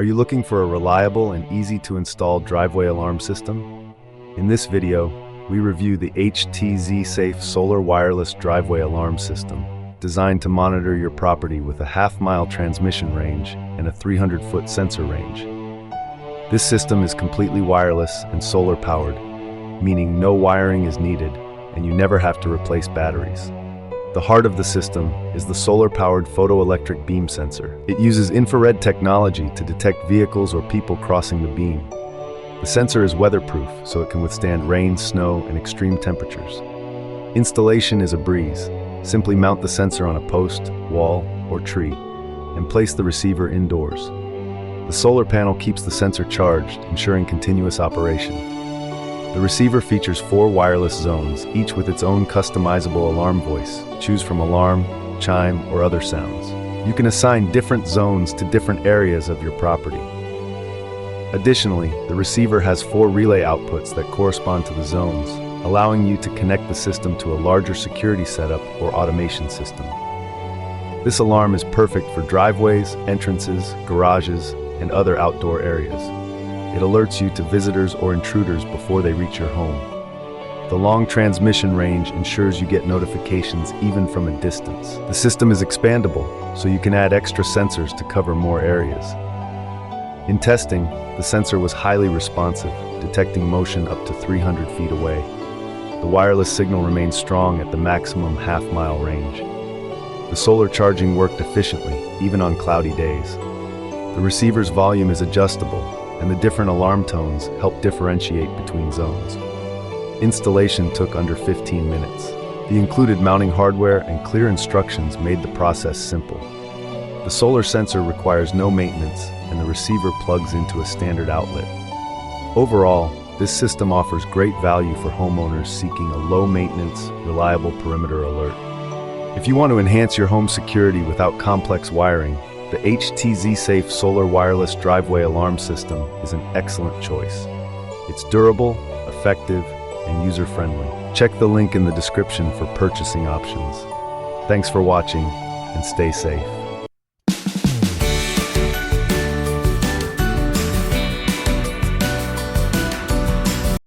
Are you looking for a reliable and easy-to-install driveway alarm system? In this video, we review the HTZSAFE Solar Wireless Driveway Alarm System, designed to monitor your property with a half-mile transmission range and a 300-foot sensor range. This system is completely wireless and solar-powered, meaning no wiring is needed and you never have to replace batteries. The heart of the system is the solar-powered photoelectric beam sensor. It uses infrared technology to detect vehicles or people crossing the beam. The sensor is weatherproof, so it can withstand rain, snow, and extreme temperatures. Installation is a breeze. Simply mount the sensor on a post, wall, or tree, and place the receiver indoors. The solar panel keeps the sensor charged, ensuring continuous operation. The receiver features 4 wireless zones, each with its own customizable alarm voice. Choose from alarm, chime, or other sounds. You can assign different zones to different areas of your property. Additionally, the receiver has 4 relay outputs that correspond to the zones, allowing you to connect the system to a larger security setup or automation system. This alarm is perfect for driveways, entrances, garages, and other outdoor areas. It alerts you to visitors or intruders before they reach your home. The long transmission range ensures you get notifications even from a distance. The system is expandable, so you can add extra sensors to cover more areas. In testing, the sensor was highly responsive, detecting motion up to 300 feet away. The wireless signal remained strong at the maximum half-mile range. The solar charging worked efficiently, even on cloudy days. The receiver's volume is adjustable, and the different alarm tones help differentiate between zones. Installation took under 15 minutes. The included mounting hardware and clear instructions made the process simple. The solar sensor requires no maintenance, and the receiver plugs into a standard outlet. Overall, this system offers great value for homeowners seeking a low-maintenance, reliable perimeter alert. If you want to enhance your home security without complex wiring, the HTZSAFE Solar Wireless Driveway Alarm System is an excellent choice. It's durable, effective, and user-friendly. Check the link in the description for purchasing options. Thanks for watching, and stay safe.